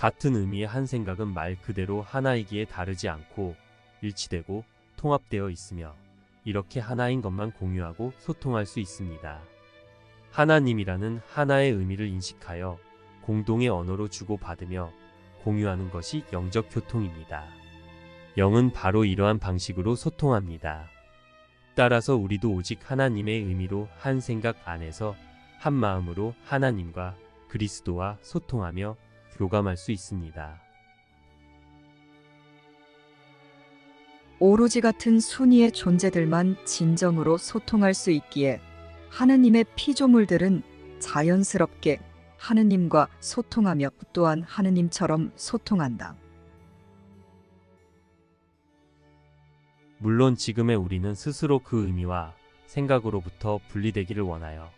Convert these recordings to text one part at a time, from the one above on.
같은 의미의 한 생각은 말 그대로 하나이기에 다르지 않고 일치되고 통합되어 있으며 이렇게 하나인 것만 공유하고 소통할 수 있습니다. 하나님이라는 하나의 의미를 인식하여 공동의 언어로 주고받으며 공유하는 것이 영적 교통입니다. 영은 바로 이러한 방식으로 소통합니다. 따라서 우리도 오직 하나님의 의미로 한 생각 안에서 한 마음으로 하나님과 그리스도와 소통하며 교감할 수 있습니다. 오로지 같은 순위의 존재들만 진정으로 소통할 수 있기에 하느님의 피조물들은 자연스럽게 하느님과 소통하며 또한 하느님처럼 소통한다. 물론 지금의 우리는 스스로 그 의미와 생각으로부터 분리되기를 원하여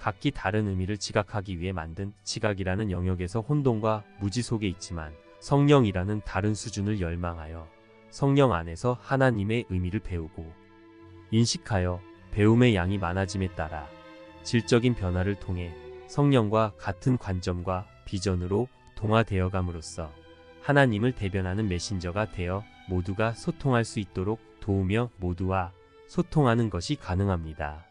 각기 다른 의미를 지각하기 위해 만든 지각이라는 영역에서 혼돈과 무지 속에 있지만 성령이라는 다른 수준을 열망하여 성령 안에서 하나님의 의미를 배우고 인식하여 배움의 양이 많아짐에 따라 질적인 변화를 통해 성령과 같은 관점과 비전으로 동화되어 감으로써 하나님을 대변하는 메신저가 되어 모두가 소통할 수 있도록 도우며 모두와 소통하는 것이 가능합니다.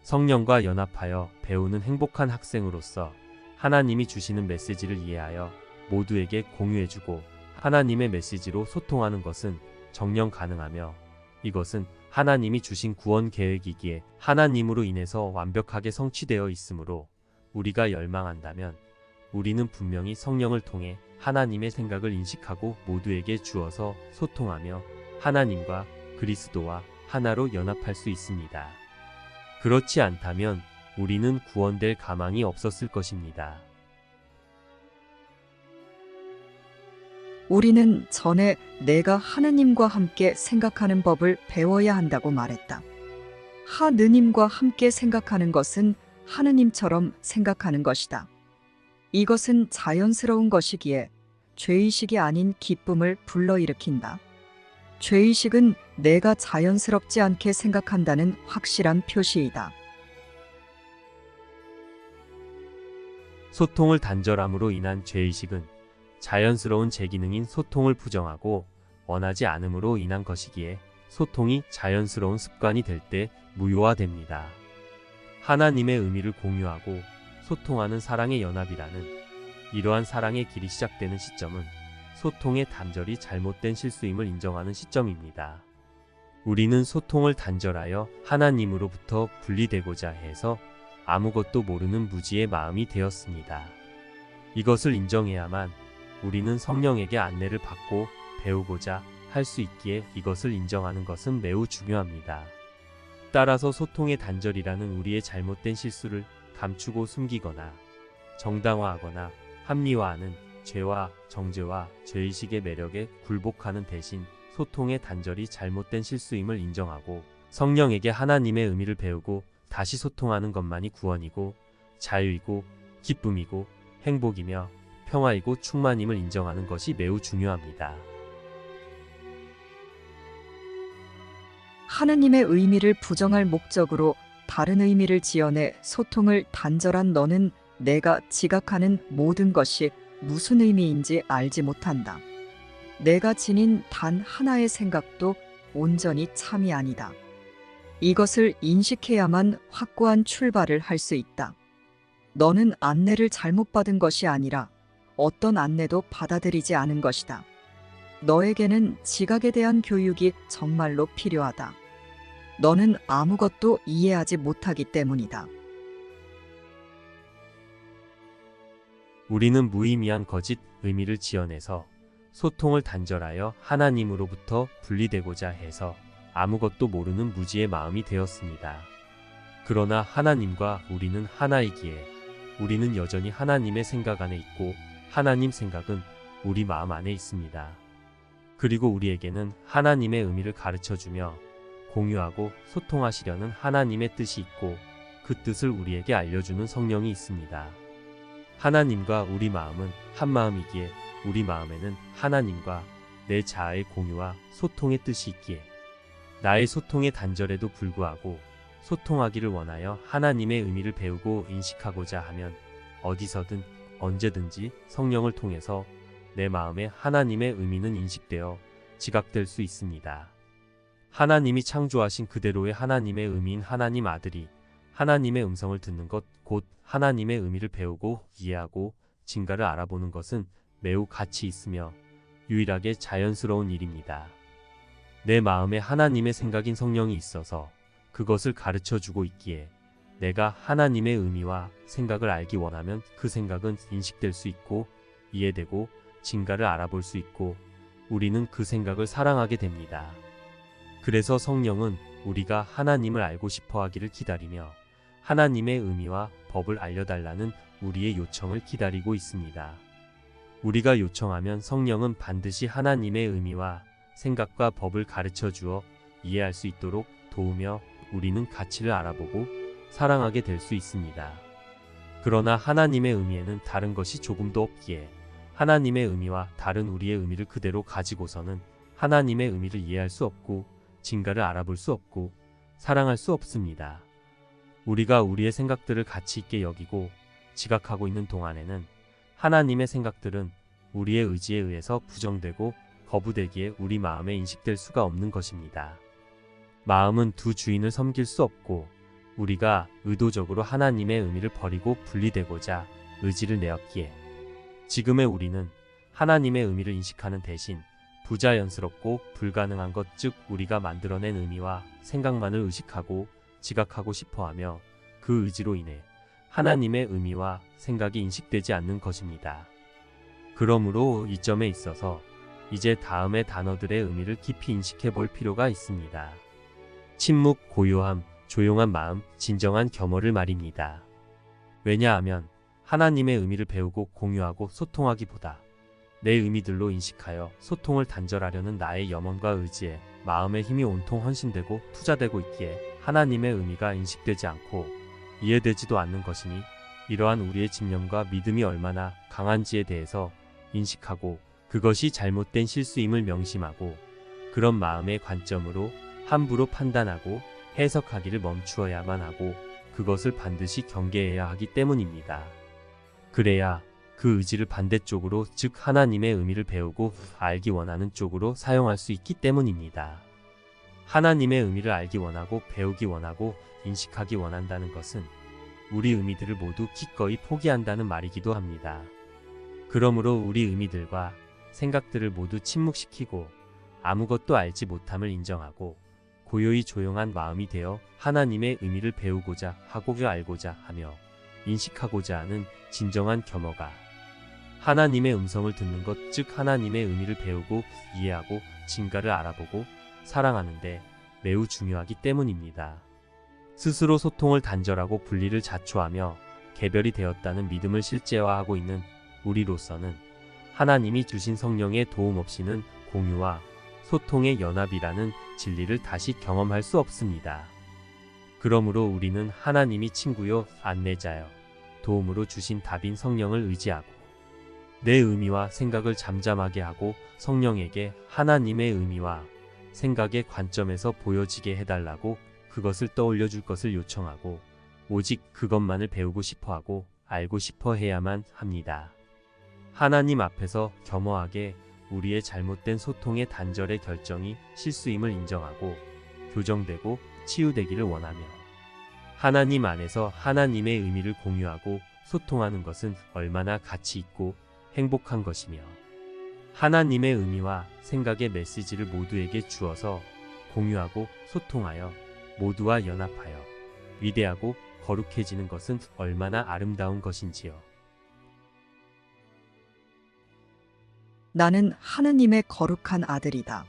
성령과 연합하여 배우는 행복한 학생으로서 하나님이 주시는 메시지를 이해하여 모두에게 공유해주고 하나님의 메시지로 소통하는 것은 정녕 가능하며 이것은 하나님이 주신 구원 계획이기에 하나님으로 인해서 완벽하게 성취되어 있으므로 우리가 열망한다면 우리는 분명히 성령을 통해 하나님의 생각을 인식하고 모두에게 주어서 소통하며 하나님과 그리스도와 하나로 연합할 수 있습니다. 그렇지 않다면 우리는 구원될 가망이 없었을 것입니다. 우리는 전에 내가 하느님과 함께 생각하는 법을 배워야 한다고 말했다. 하느님과 함께 생각하는 것은 하느님처럼 생각하는 것이다. 이것은 자연스러운 것이기에 죄의식이 아닌 기쁨을 불러일으킨다. 죄의식은 내가 자연스럽지 않게 생각한다는 확실한 표시이다. 소통을 단절함으로 인한 죄의식은 자연스러운 제 기능인 소통을 부정하고 원하지 않음으로 인한 것이기에 소통이 자연스러운 습관이 될 때 무효화됩니다. 하나님의 의미를 공유하고 소통하는 사랑의 연합이라는 이러한 사랑의 길이 시작되는 시점은 소통의 단절이 잘못된 실수임을 인정하는 시점입니다. 우리는 소통을 단절하여 하나님으로부터 분리되고자 해서 아무것도 모르는 무지의 마음이 되었습니다. 이것을 인정해야만 우리는 성령에게 안내를 받고 배우고자 할 수 있기에 이것을 인정하는 것은 매우 중요합니다. 따라서 소통의 단절이라는 우리의 잘못된 실수를 감추고 숨기거나 정당화하거나 합리화하는 죄와 정죄와 죄의식의 매력에 굴복하는 대신 소통의 단절이 잘못된 실수임을 인정하고 성령에게 하나님의 의미를 배우고 다시 소통하는 것만이 구원이고 자유이고 기쁨이고 행복이며 평화이고 충만임을 인정하는 것이 매우 중요합니다. 하느님의 의미를 부정할 목적으로 다른 의미를 지어내 소통을 단절한 너는 내가 지각하는 모든 것이 무슨 의미인지 알지 못한다. 내가 지닌 단 하나의 생각도 온전히 참이 아니다. 이것을 인식해야만 확고한 출발을 할 수 있다. 너는 안내를 잘못 받은 것이 아니라 어떤 안내도 받아들이지 않은 것이다. 너에게는 지각에 대한 교육이 정말로 필요하다. 너는 아무것도 이해하지 못하기 때문이다. 우리는 무의미한 거짓 의미를 지어내서 소통을 단절하여 하나님으로부터 분리되고자 해서 아무것도 모르는 무지의 마음이 되었습니다. 그러나 하나님과 우리는 하나이기에 우리는 여전히 하나님의 생각 안에 있고 하나님 생각은 우리 마음 안에 있습니다. 그리고 우리에게는 하나님의 의미를 가르쳐주며 공유하고 소통하시려는 하나님의 뜻이 있고 그 뜻을 우리에게 알려주는 성령이 있습니다. 하나님과 우리 마음은 한 마음이기에 우리 마음에는 하나님과 내 자아의 공유와 소통의 뜻이 있기에 나의 소통의 단절에도 불구하고 소통하기를 원하여 하나님의 의미를 배우고 인식하고자 하면 어디서든 언제든지 성령을 통해서 내 마음에 하나님의 의미는 인식되어 지각될 수 있습니다. 하나님이 창조하신 그대로의 하나님의 의미인 하나님 아들이 하나님의 음성을 듣는 것, 곧 하나님의 의미를 배우고 이해하고 진가를 알아보는 것은 매우 가치 있으며 유일하게 자연스러운 일입니다. 내 마음에 하나님의 생각인 성령이 있어서 그것을 가르쳐 주고 있기에 내가 하나님의 의미와 생각을 알기 원하면 그 생각은 인식될 수 있고 이해되고 진가를 알아볼 수 있고 우리는 그 생각을 사랑하게 됩니다. 그래서 성령은 우리가 하나님을 알고 싶어 하기를 기다리며 하나님의 의미와 법을 알려달라는 우리의 요청을 기다리고 있습니다. 우리가 요청하면 성령은 반드시 하나님의 의미와 생각과 법을 가르쳐 주어 이해할 수 있도록 도우며 우리는 가치를 알아보고 사랑하게 될 수 있습니다. 그러나 하나님의 의미에는 다른 것이 조금도 없기에 하나님의 의미와 다른 우리의 의미를 그대로 가지고서는 하나님의 의미를 이해할 수 없고 진가를 알아볼 수 없고 사랑할 수 없습니다. 우리가 우리의 생각들을 가치 있게 여기고 지각하고 있는 동안에는 하나님의 생각들은 우리의 의지에 의해서 부정되고 거부되기에 우리 마음에 인식될 수가 없는 것입니다. 마음은 두 주인을 섬길 수 없고 우리가 의도적으로 하나님의 의미를 버리고 분리되고자 의지를 내었기에 지금의 우리는 하나님의 의미를 인식하는 대신 부자연스럽고 불가능한 것, 즉 우리가 만들어낸 의미와 생각만을 의식하고 지각하고 싶어하며 그 의지로 인해 하나님의 의미와 생각이 인식되지 않는 것입니다. 그러므로 이 점에 있어서 이제 다음의 단어들의 의미를 깊이 인식해 볼 필요가 있습니다. 침묵, 고요함, 조용한 마음, 진정한 겸허를 말입니다. 왜냐하면 하나님의 의미를 배우고 공유하고 소통하기보다 내 의미들로 인식하여 소통을 단절하려는 나의 염원과 의지에 마음의 힘이 온통 헌신되고 투자되고 있기에 하나님의 의미가 인식되지 않고 이해되지도 않는 것이니 이러한 우리의 집념과 믿음이 얼마나 강한지에 대해서 인식하고 그것이 잘못된 실수임을 명심하고 그런 마음의 관점으로 함부로 판단하고 해석하기를 멈추어야만 하고 그것을 반드시 경계해야 하기 때문입니다. 그래야 그 의지를 반대쪽으로, 즉 하나님의 의미를 배우고 알기 원하는 쪽으로 사용할 수 있기 때문입니다. 하나님의 의미를 알기 원하고 배우기 원하고 인식하기 원한다는 것은 우리 의미들을 모두 기꺼이 포기한다는 말이기도 합니다. 그러므로 우리 의미들과 생각들을 모두 침묵시키고 아무것도 알지 못함을 인정하고 고요히 조용한 마음이 되어 하나님의 의미를 배우고자 하고 알고자 하며 인식하고자 하는 진정한 겸허가 하나님의 음성을 듣는 것, 즉 하나님의 의미를 배우고 이해하고 진가를 알아보고 사랑하는데 매우 중요하기 때문입니다. 스스로 소통을 단절하고 분리를 자초하며 개별이 되었다는 믿음을 실제화하고 있는 우리로서는 하나님이 주신 성령의 도움 없이는 공유와 소통의 연합이라는 진리를 다시 경험할 수 없습니다. 그러므로 우리는 하나님이 친구요 안내자여 도움으로 주신 답인 성령을 의지하고 내 의미와 생각을 잠잠하게 하고 성령에게 하나님의 의미와 생각의 관점에서 보여지게 해달라고 그것을 떠올려 줄 것을 요청하고 오직 그것만을 배우고 싶어하고 알고 싶어 해야만 합니다. 하나님 앞에서 겸허하게 우리의 잘못된 소통의 단절의 결정이 실수임을 인정하고 교정되고 치유되기를 원하며 하나님 안에서 하나님의 의미를 공유하고 소통하는 것은 얼마나 가치 있고 행복한 것이며 하나님의 의미와 생각의 메시지를 모두에게 주어서 공유하고 소통하여 모두와 연합하여 위대하고 거룩해지는 것은 얼마나 아름다운 것인지요. 나는 하느님의 거룩한 아들이다.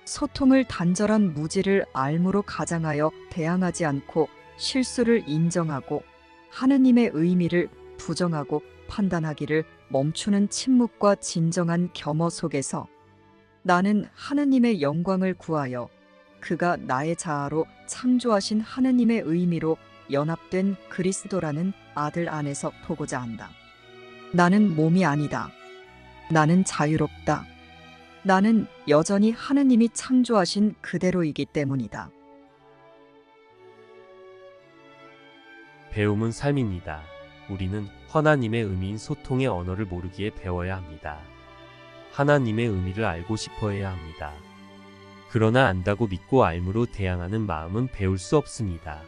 소통을 단절한 무지를 알무로 가장하여 대항하지 않고 실수를 인정하고 하느님의 의미를 부정하고 판단하기를 멈추는 침묵과 진정한 겸허 속에서 나는 하느님의 영광을 구하여 그가 나의 자아로 창조하신 하느님의 의미로 연합된 그리스도라는 아들 안에서 보고자 한다. 나는 몸이 아니다. 나는 자유롭다. 나는 여전히 하느님이 창조하신 그대로이기 때문이다. 배움은 삶입니다. 우리는 하나님의 의미인 소통의 언어를 모르기에 배워야 합니다. 하나님의 의미를 알고 싶어 해야 합니다. 그러나 안다고 믿고 알므로 대항하는 마음은 배울 수 없습니다.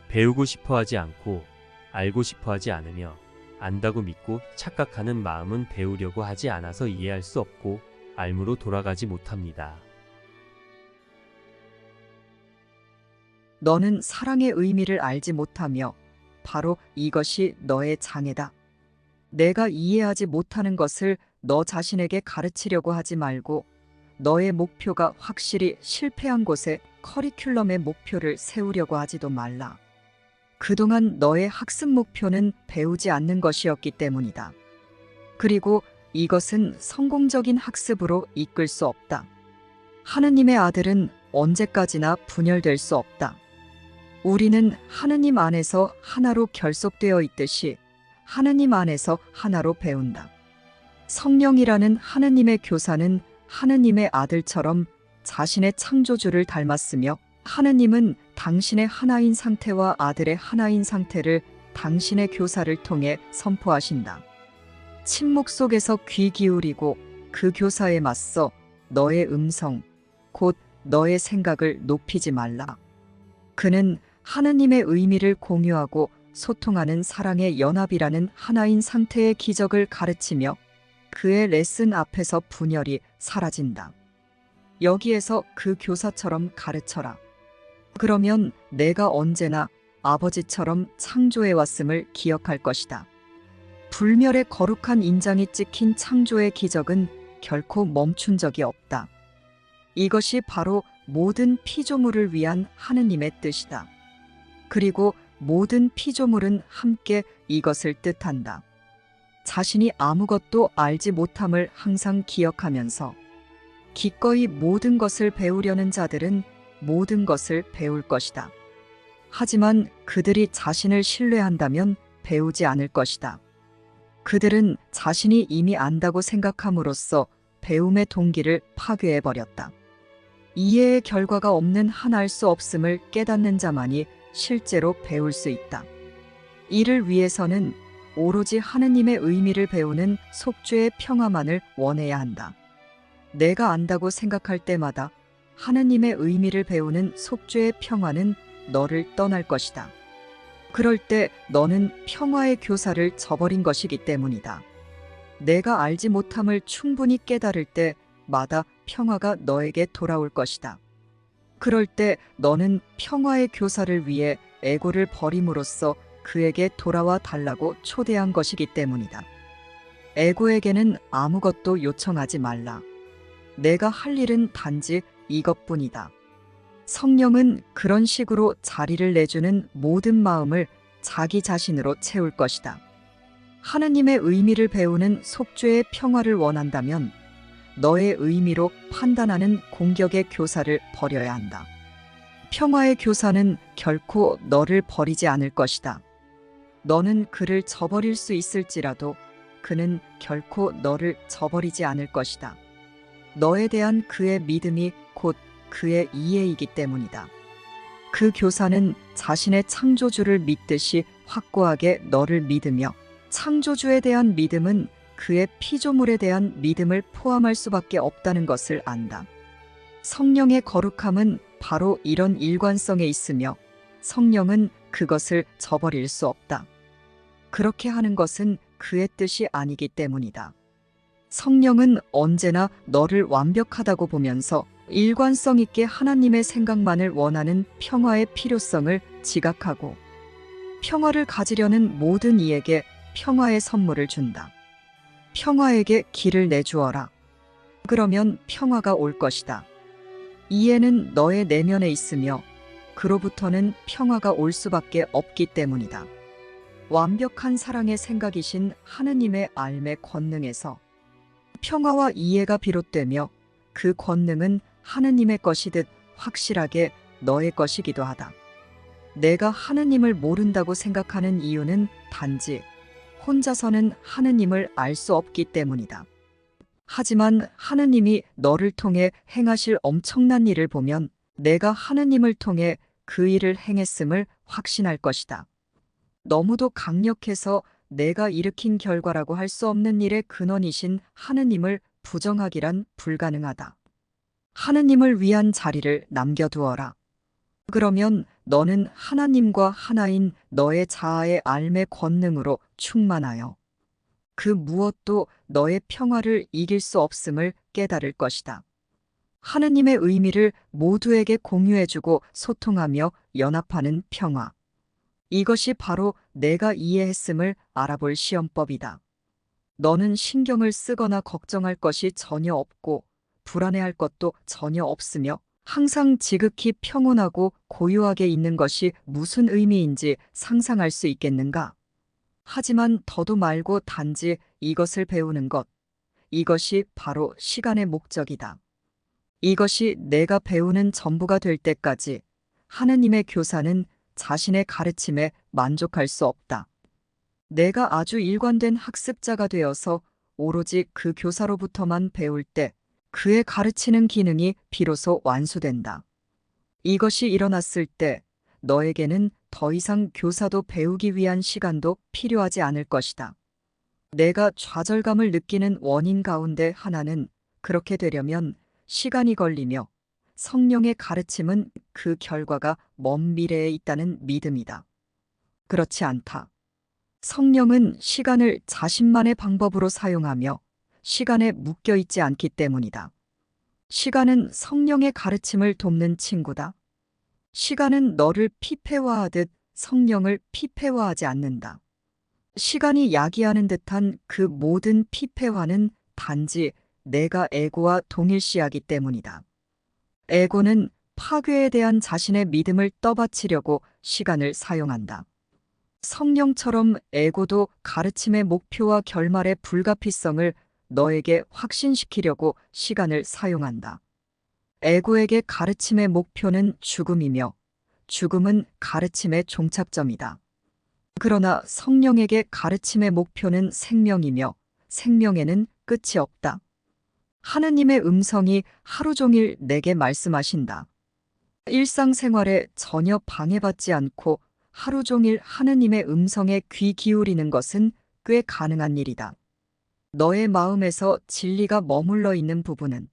배우고 싶어 하지 않고 알고 싶어 하지 않으며 안다고 믿고 착각하는 마음은 배우려고 하지 않아서 이해할 수 없고 알므로 돌아가지 못합니다. 너는 사랑의 의미를 알지 못하며 바로 이것이 너의 장애다. 내가 이해하지 못하는 것을 너 자신에게 가르치려고 하지 말고 너의 목표가 확실히 실패한 곳에 커리큘럼의 목표를 세우려고 하지도 말라. 그동안 너의 학습 목표는 배우지 않는 것이었기 때문이다. 그리고 이것은 성공적인 학습으로 이끌 수 없다. 하느님의 아들은 언제까지나 분열될 수 없다. 우리는 하느님 안에서 하나로 결속되어 있듯이 하느님 안에서 하나로 배운다. 성령이라는 하느님의 교사는 하느님의 아들처럼 자신의 창조주를 닮았으며 하느님은 당신의 하나인 상태와 아들의 하나인 상태를 당신의 교사를 통해 선포하신다. 침묵 속에서 귀 기울이고 그 교사에 맞서 너의 음성, 곧 너의 생각을 높이지 말라. 그는 하느님의 의미를 공유하고 소통하는 사랑의 연합이라는 하나인 상태의 기적을 가르치며 그의 레슨 앞에서 분열이 사라진다. 여기에서 그 교사처럼 가르쳐라. 그러면 내가 언제나 아버지처럼 창조해 왔음을 기억할 것이다. 불멸의 거룩한 인장이 찍힌 창조의 기적은 결코 멈춘 적이 없다. 이것이 바로 모든 피조물을 위한 하느님의 뜻이다. 그리고 모든 피조물은 함께 이것을 뜻한다. 자신이 아무것도 알지 못함을 항상 기억하면서 기꺼이 모든 것을 배우려는 자들은 모든 것을 배울 것이다. 하지만 그들이 자신을 신뢰한다면 배우지 않을 것이다. 그들은 자신이 이미 안다고 생각함으로써 배움의 동기를 파괴해버렸다. 이해의 결과가 없는 하나 알 수 없음을 깨닫는 자만이 실제로 배울 수 있다. 이를 위해서는 오로지 하느님의 의미를 배우는 속죄의 평화만을 원해야 한다. 내가 안다고 생각할 때마다 하느님의 의미를 배우는 속죄의 평화는 너를 떠날 것이다. 그럴 때 너는 평화의 교사를 저버린 것이기 때문이다. 내가 알지 못함을 충분히 깨달을 때마다 평화가 너에게 돌아올 것이다. 그럴 때 너는 평화의 교사를 위해 애고를 버림으로써 그에게 돌아와 달라고 초대한 것이기 때문이다. 애고에게는 아무것도 요청하지 말라. 내가 할 일은 단지 이것뿐이다. 성령은 그런 식으로 자리를 내주는 모든 마음을 자기 자신으로 채울 것이다. 하느님의 의미를 배우는 속죄의 평화를 원한다면 너의 의미로 판단하는 공격의 교사를 버려야 한다. 평화의 교사는 결코 너를 버리지 않을 것이다. 너는 그를 저버릴 수 있을지라도 그는 결코 너를 저버리지 않을 것이다. 너에 대한 그의 믿음이 곧 그의 이해이기 때문이다. 그 교사는 자신의 창조주를 믿듯이 확고하게 너를 믿으며 창조주에 대한 믿음은 그의 피조물에 대한 믿음을 포함할 수밖에 없다는 것을 안다. 성령의 거룩함은 바로 이런 일관성에 있으며 성령은 그것을 저버릴 수 없다. 그렇게 하는 것은 그의 뜻이 아니기 때문이다. 성령은 언제나 너를 완벽하다고 보면서 일관성 있게 하나님의 생각만을 원하는 평화의 필요성을 지각하고 평화를 가지려는 모든 이에게 평화의 선물을 준다. 평화에게 길을 내주어라. 그러면 평화가 올 것이다. 이해는 너의 내면에 있으며 그로부터는 평화가 올 수밖에 없기 때문이다. 완벽한 사랑의 생각이신 하느님의 알매 권능에서 평화와 이해가 비롯되며 그 권능은 하느님의 것이듯 확실하게 너의 것이기도 하다. 내가 하느님을 모른다고 생각하는 이유는 단지 혼자서는 하느님을 알 수 없기 때문이다. 하지만 하느님이 너를 통해 행하실 엄청난 일을 보면 내가 하느님을 통해 그 일을 행했음을 확신할 것이다. 너무도 강력해서 내가 일으킨 결과라고 할 수 없는 일의 근원이신 하느님을 부정하기란 불가능하다. 하느님을 위한 자리를 남겨두어라. 그러면 너는 하나님과 하나인 너의 자아의 알매 권능으로 충만하여 그 무엇도 너의 평화를 이길 수 없음을 깨달을 것이다. 하느님의 의미를 모두에게 공유해주고 소통하며 연합하는 평화. 이것이 바로 내가 이해했음을 알아볼 시험법이다. 너는 신경을 쓰거나 걱정할 것이 전혀 없고 불안해할 것도 전혀 없으며 항상 지극히 평온하고 고요하게 있는 것이 무슨 의미인지 상상할 수 있겠는가? 하지만 더도 말고 단지 이것을 배우는 것. 이것이 바로 시간의 목적이다. 이것이 내가 배우는 전부가 될 때까지 하느님의 교사는 자신의 가르침에 만족할 수 없다. 내가 아주 일관된 학습자가 되어서 오로지 그 교사로부터만 배울 때 그의 가르치는 기능이 비로소 완수된다. 이것이 일어났을 때 너에게는 더 이상 교사도 배우기 위한 시간도 필요하지 않을 것이다. 내가 좌절감을 느끼는 원인 가운데 하나는 그렇게 되려면 시간이 걸리며 성령의 가르침은 그 결과가 먼 미래에 있다는 믿음이다. 그렇지 않다. 성령은 시간을 자신만의 방법으로 사용하며 시간에 묶여 있지 않기 때문이다. 시간은 성령의 가르침을 돕는 친구다. 시간은 너를 피폐화하듯 성령을 피폐화하지 않는다. 시간이 야기하는 듯한 그 모든 피폐화는 단지 내가 에고와 동일시하기 때문이다. 에고는 파괴에 대한 자신의 믿음을 떠받치려고 시간을 사용한다. 성령처럼 에고도 가르침의 목표와 결말의 불가피성을 너에게 확신시키려고 시간을 사용한다. 에고에게 가르침의 목표는 죽음이며 죽음은 가르침의 종착점이다. 그러나 성령에게 가르침의 목표는 생명이며 생명에는 끝이 없다. 하느님의 음성이 하루 종일 내게 말씀하신다. 일상생활에 전혀 방해받지 않고 하루 종일 하느님의 음성에 귀 기울이는 것은 꽤 가능한 일이다. 너의 마음에서 진리가 머물러 있는 부분은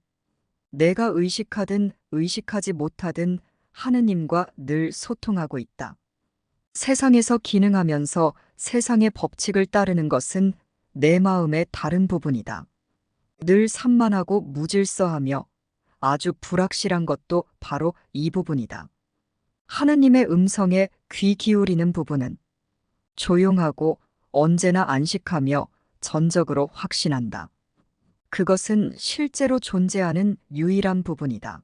내가 의식하든 의식하지 못하든 하느님과 늘 소통하고 있다. 세상에서 기능하면서 세상의 법칙을 따르는 것은 내 마음의 다른 부분이다. 늘 산만하고 무질서하며 아주 불확실한 것도 바로 이 부분이다. 하느님의 음성에 귀 기울이는 부분은 조용하고 언제나 안식하며 전적으로 확신한다. 그것은 실제로 존재하는 유일한 부분이다.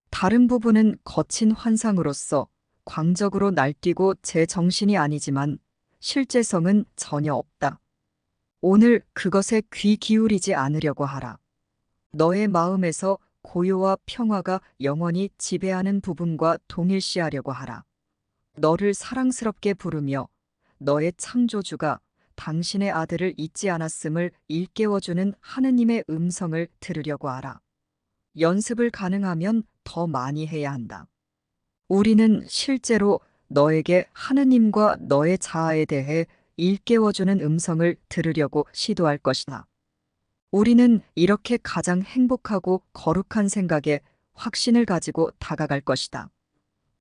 다른 부분은 거친 환상으로서 광적으로 날뛰고 제 정신이 아니지만 실제성은 전혀 없다. 오늘 그것에 귀 기울이지 않으려고 하라. 너의 마음에서 고요와 평화가 영원히 지배하는 부분과 동일시하려고 하라. 너를 사랑스럽게 부르며 너의 창조주가 당신의 아들을 잊지 않았음을 일깨워주는 하느님의 음성을 들으려고 하라. 연습을 가능하면 더 많이 해야 한다. 우리는 실제로 너에게 하느님과 너의 자아에 대해 일깨워주는 음성을 들으려고 시도할 것이다. 우리는 이렇게 가장 행복하고 거룩한 생각에 확신을 가지고 다가갈 것이다.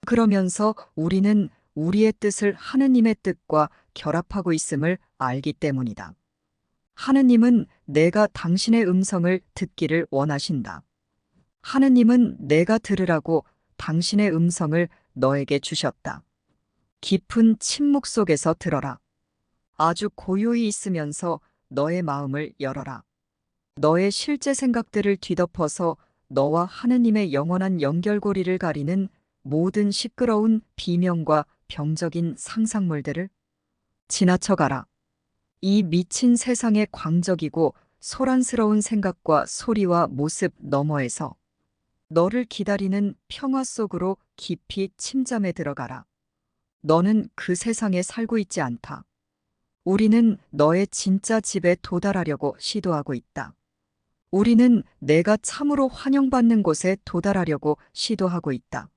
그러면서 우리는 우리의 뜻을 하느님의 뜻과 결합하고 있음을 알기 때문이다. 하느님은 내가 당신의 음성을 듣기를 원하신다. 하느님은 내가 들으라고 당신의 음성을 너에게 주셨다. 깊은 침묵 속에서 들어라. 아주 고요히 있으면서 너의 마음을 열어라. 너의 실제 생각들을 뒤덮어서 너와 하느님의 영원한 연결고리를 가리는 모든 시끄러운 비명과 병적인 상상물들을 지나쳐가라. 이 미친 세상의 광적이고 소란스러운 생각과 소리와 모습 너머에서 너를 기다리는 평화 속으로 깊이 침잠에 들어가라. 너는 그 세상에 살고 있지 않다. 우리는 너의 진짜 집에 도달하려고 시도하고 있다. 우리는 내가 참으로 환영받는 곳에 도달하려고 시도하고 있다.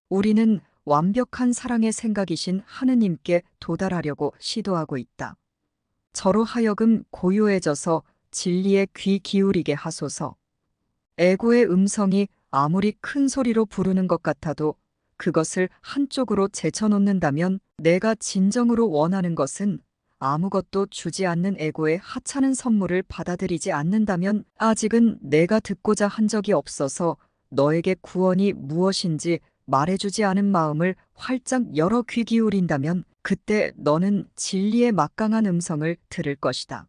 우리는 완벽한 사랑의 생각이신 하느님께 도달하려고 시도하고 있다. 저로 하여금 고요해져서 진리에 귀 기울이게 하소서. 에고의 음성이 아무리 큰 소리로 부르는 것 같아도 그것을 한쪽으로 제쳐놓는다면 내가 진정으로 원하는 것은 아무것도 주지 않는 에고의 하찮은 선물을 받아들이지 않는다면 아직은 내가 듣고자 한 적이 없어서 너에게 구원이 무엇인지 말해주지 않은 마음을 활짝 열어 귀 기울인다면 그때 너는 진리의 막강한 음성을 들을 것이다.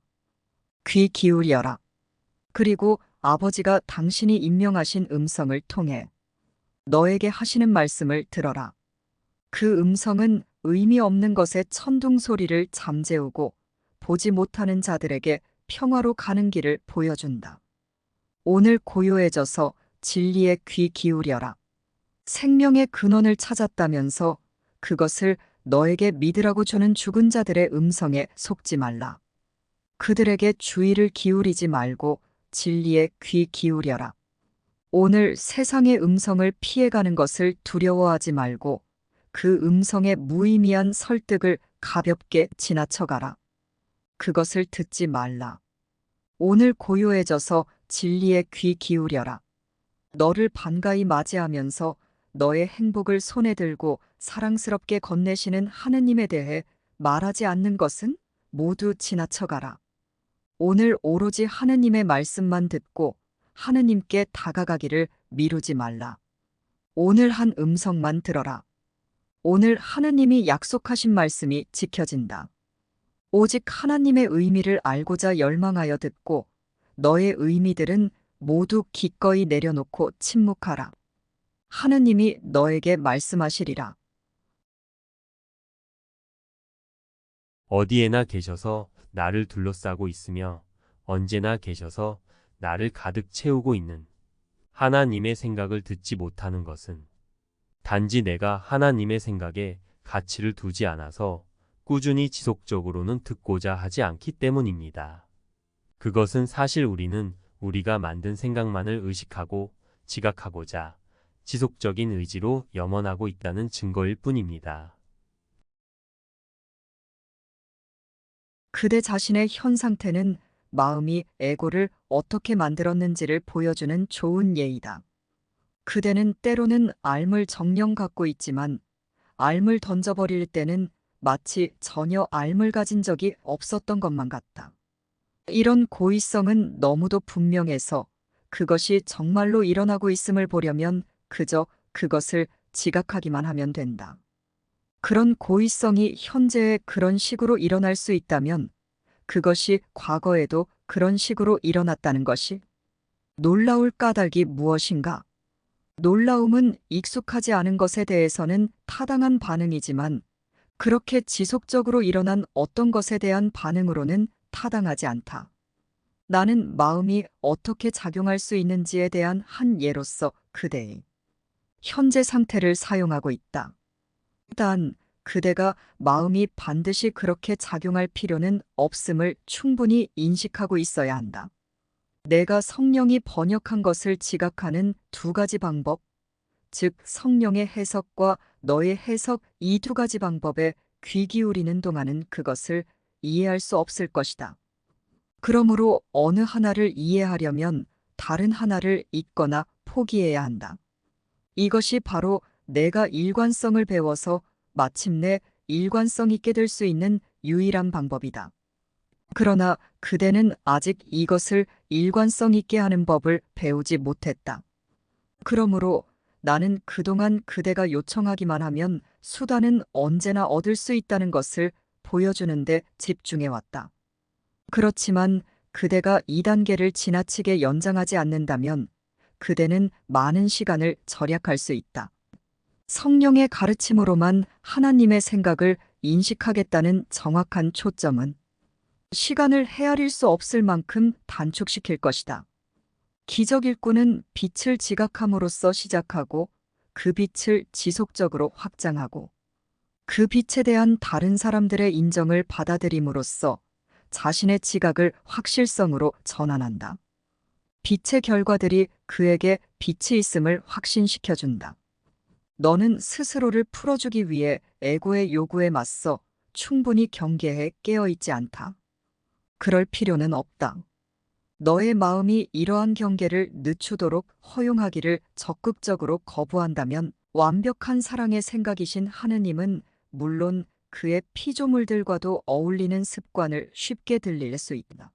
귀 기울여라. 그리고 아버지가 당신이 임명하신 음성을 통해 너에게 하시는 말씀을 들어라. 그 음성은 의미 없는 것의 천둥 소리를 잠재우고 보지 못하는 자들에게 평화로 가는 길을 보여준다. 오늘 고요해져서 진리에 귀 기울여라. 생명의 근원을 찾았다면서 그것을 너에게 믿으라고 주는 죽은 자들의 음성에 속지 말라. 그들에게 주의를 기울이지 말고 진리에 귀 기울여라. 오늘 세상의 음성을 피해가는 것을 두려워하지 말고 그 음성의 무의미한 설득을 가볍게 지나쳐가라. 그것을 듣지 말라. 오늘 고요해져서 진리에 귀 기울여라. 너를 반가이 맞이하면서 너의 행복을 손에 들고 사랑스럽게 건네시는 하느님에 대해 말하지 않는 것은 모두 지나쳐가라. 오늘 오로지 하느님의 말씀만 듣고 하느님께 다가가기를 미루지 말라. 오늘 한 음성만 들어라. 오늘 하느님이 약속하신 말씀이 지켜진다. 오직 하나님의 의미를 알고자 열망하여 듣고 너의 의미들은 모두 기꺼이 내려놓고 침묵하라. 하느님이 너에게 말씀하시리라. 어디에나 계셔서 나를 둘러싸고 있으며 언제나 계셔서 나를 가득 채우고 있는 하나님의 생각을 듣지 못하는 것은 단지 내가 하나님의 생각에 가치를 두지 않아서 꾸준히 지속적으로는 듣고자 하지 않기 때문입니다. 그것은 사실 우리는 우리가 만든 생각만을 의식하고 지각하고자 지속적인 의지로 염원하고 있다는 증거일 뿐입니다. 그대 자신의 현 상태는 마음이 에고를 어떻게 만들었는지를 보여주는 좋은 예이다. 그대는 때로는 앓을 정령 갖고 있지만 앓을 던져버릴 때는 마치 전혀 앓을 가진 적이 없었던 것만 같다. 이런 고의성은 너무도 분명해서 그것이 정말로 일어나고 있음을 보려면 그저 그것을 지각하기만 하면 된다. 그런 고의성이 현재에 그런 식으로 일어날 수 있다면 그것이 과거에도 그런 식으로 일어났다는 것이 놀라울 까닭이 무엇인가? 놀라움은 익숙하지 않은 것에 대해서는 타당한 반응이지만 그렇게 지속적으로 일어난 어떤 것에 대한 반응으로는 타당하지 않다. 나는 마음이 어떻게 작용할 수 있는지에 대한 한 예로서 그대의 현재 상태를 사용하고 있다. 단, 그대가 마음이 반드시 그렇게 작용할 필요는 없음을 충분히 인식하고 있어야 한다. 내가 성령이 번역한 것을 지각하는 두 가지 방법, 즉 성령의 해석과 너의 해석 이 두 가지 방법에 귀 기울이는 동안은 그것을 이해할 수 없을 것이다. 그러므로 어느 하나를 이해하려면 다른 하나를 잊거나 포기해야 한다. 이것이 바로 내가 일관성을 배워서 마침내 일관성 있게 될 수 있는 유일한 방법이다. 그러나 그대는 아직 이것을 일관성 있게 하는 법을 배우지 못했다. 그러므로 나는 그동안 그대가 요청하기만 하면 수단은 언제나 얻을 수 있다는 것을 보여주는데 집중해왔다. 그렇지만 그대가 이 단계를 지나치게 연장하지 않는다면 그대는 많은 시간을 절약할 수 있다. 성령의 가르침으로만 하나님의 생각을 인식하겠다는 정확한 초점은 시간을 헤아릴 수 없을 만큼 단축시킬 것이다. 기적 일꾼은 빛을 지각함으로써 시작하고 그 빛을 지속적으로 확장하고 그 빛에 대한 다른 사람들의 인정을 받아들임으로써 자신의 지각을 확실성으로 전환한다. 빛의 결과들이 그에게 빛이 있음을 확신시켜준다. 너는 스스로를 풀어주기 위해 에고의 요구에 맞서 충분히 경계해 깨어있지 않다. 그럴 필요는 없다. 너의 마음이 이러한 경계를 늦추도록 허용하기를 적극적으로 거부한다면 완벽한 사랑의 생각이신 하느님은 물론 그의 피조물들과도 어울리는 습관을 쉽게 들릴 수 있다.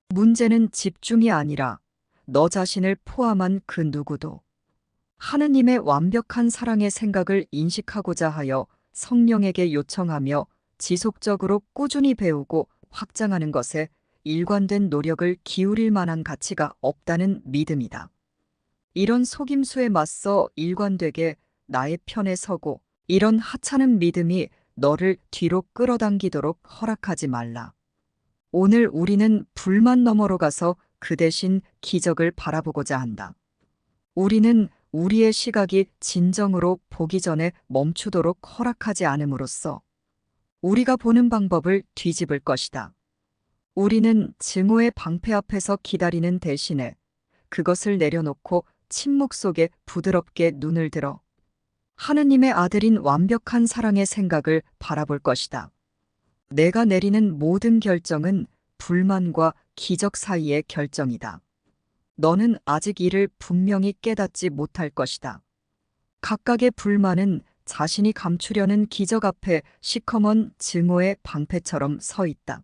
문제는 집중이 아니라 너 자신을 포함한 그 누구도 하느님의 완벽한 사랑의 생각을 인식하고자 하여 성령에게 요청하며 지속적으로 꾸준히 배우고 확장하는 것에 일관된 노력을 기울일 만한 가치가 없다는 믿음이다. 이런 속임수에 맞서 일관되게 나의 편에 서고 이런 하찮은 믿음이 너를 뒤로 끌어당기도록 허락하지 말라. 오늘 우리는 불만 너머로 가서 그 대신 기적을 바라보고자 한다. 우리는 우리의 시각이 진정으로 보기 전에 멈추도록 허락하지 않음으로써 우리가 보는 방법을 뒤집을 것이다. 우리는 증오의 방패 앞에서 기다리는 대신에 그것을 내려놓고 침묵 속에 부드럽게 눈을 들어 하느님의 아들인 완벽한 사랑의 생각을 바라볼 것이다. 내가 내리는 모든 결정은 불만과 기적 사이의 결정이다. 너는 아직 이를 분명히 깨닫지 못할 것이다. 각각의 불만은 자신이 감추려는 기적 앞에 시커먼 증오의 방패처럼 서 있다.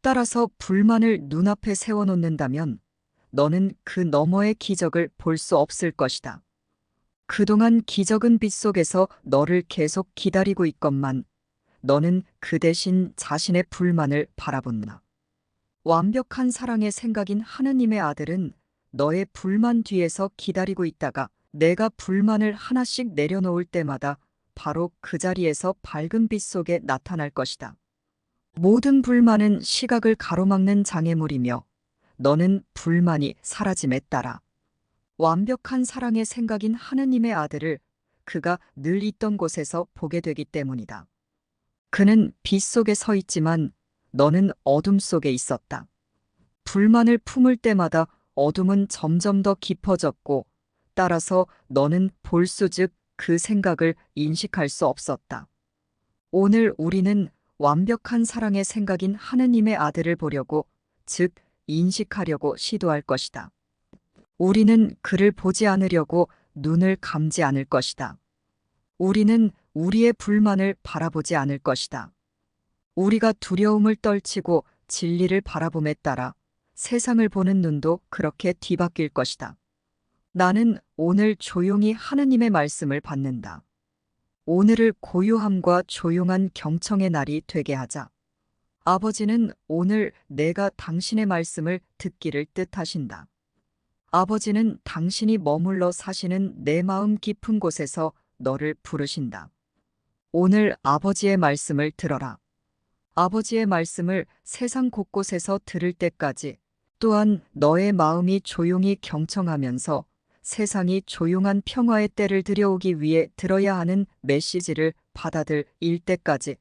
따라서 불만을 눈앞에 세워놓는다면 너는 그 너머의 기적을 볼 수 없을 것이다. 그동안 기적은 빗속에서 너를 계속 기다리고 있건만 너는 그 대신 자신의 불만을 바라본다. 완벽한 사랑의 생각인 하느님의 아들은 너의 불만 뒤에서 기다리고 있다가 내가 불만을 하나씩 내려놓을 때마다 바로 그 자리에서 밝은 빛 속에 나타날 것이다. 모든 불만은 시각을 가로막는 장애물이며 너는 불만이 사라짐에 따라 완벽한 사랑의 생각인 하느님의 아들을 그가 늘 있던 곳에서 보게 되기 때문이다. 그는 빛 속에 서 있지만 너는 어둠 속에 있었다. 불만을 품을 때마다 어둠은 점점 더 깊어졌고 따라서 너는 볼수즉 그 생각을 인식할 수 없었다. 오늘 우리는 완벽한 사랑의 생각인 하느님의 아들을 보려고, 즉 인식하려고 시도할 것이다. 우리는 그를 보지 않으려고 눈을 감지 않을 것이다. 우리는 우리의 불만을 바라보지 않을 것이다. 우리가 두려움을 떨치고 진리를 바라봄에 따라 세상을 보는 눈도 그렇게 뒤바뀔 것이다. 나는 오늘 조용히 하느님의 말씀을 받는다. 오늘을 고요함과 조용한 경청의 날이 되게 하자. 아버지는 오늘 내가 당신의 말씀을 듣기를 뜻하신다. 아버지는 당신이 머물러 사시는 내 마음 깊은 곳에서 너를 부르신다. 오늘 아버지의 말씀을 들어라. 아버지의 말씀을 세상 곳곳에서 들을 때까지, 또한 너의 마음이 조용히 경청하면서 세상이 조용한 평화의 때를 들여오기 위해 들어야 하는 메시지를 받아들일 때까지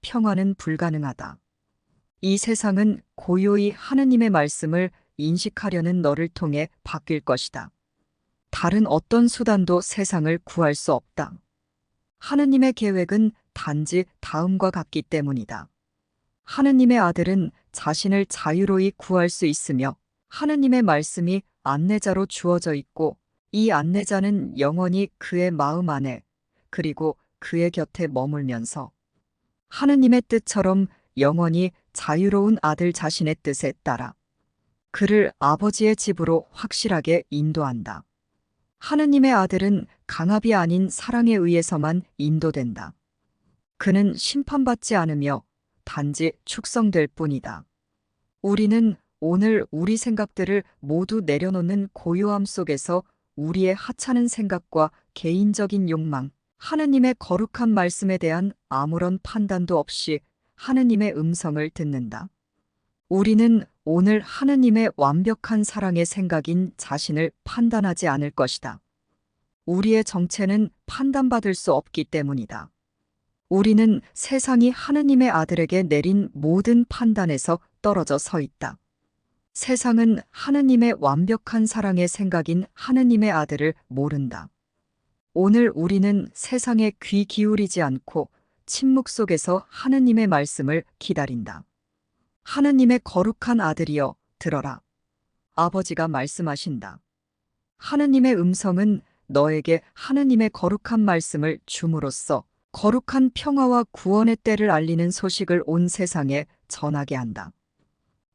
평화는 불가능하다. 이 세상은 고요히 하느님의 말씀을 인식하려는 너를 통해 바뀔 것이다. 다른 어떤 수단도 세상을 구할 수 없다. 하느님의 계획은 단지 다음과 같기 때문이다. 하느님의 아들은 자신을 자유로이 구할 수 있으며 하느님의 말씀이 안내자로 주어져 있고 이 안내자는 영원히 그의 마음 안에 그리고 그의 곁에 머물면서 하느님의 뜻처럼 영원히 자유로운 아들 자신의 뜻에 따라 그를 아버지의 집으로 확실하게 인도한다. 하느님의 아들은 강압이 아닌 사랑에 의해서만 인도된다. 그는 심판받지 않으며 단지 축성될 뿐이다. 우리는 오늘 우리 생각들을 모두 내려놓는 고요함 속에서 우리의 하찮은 생각과 개인적인 욕망, 하느님의 거룩한 말씀에 대한 아무런 판단도 없이 하느님의 음성을 듣는다. 우리는 오늘 하느님의 완벽한 사랑의 생각인 자신을 판단하지 않을 것이다. 우리의 정체는 판단받을 수 없기 때문이다. 우리는 세상이 하느님의 아들에게 내린 모든 판단에서 떨어져 서 있다. 세상은 하느님의 완벽한 사랑의 생각인 하느님의 아들을 모른다. 오늘 우리는 세상에 귀 기울이지 않고 침묵 속에서 하느님의 말씀을 기다린다. 하느님의 거룩한 아들이여 들어라. 아버지가 말씀하신다. 하느님의 음성은 너에게 하느님의 거룩한 말씀을 줌으로써 거룩한 평화와 구원의 때를 알리는 소식을 온 세상에 전하게 한다.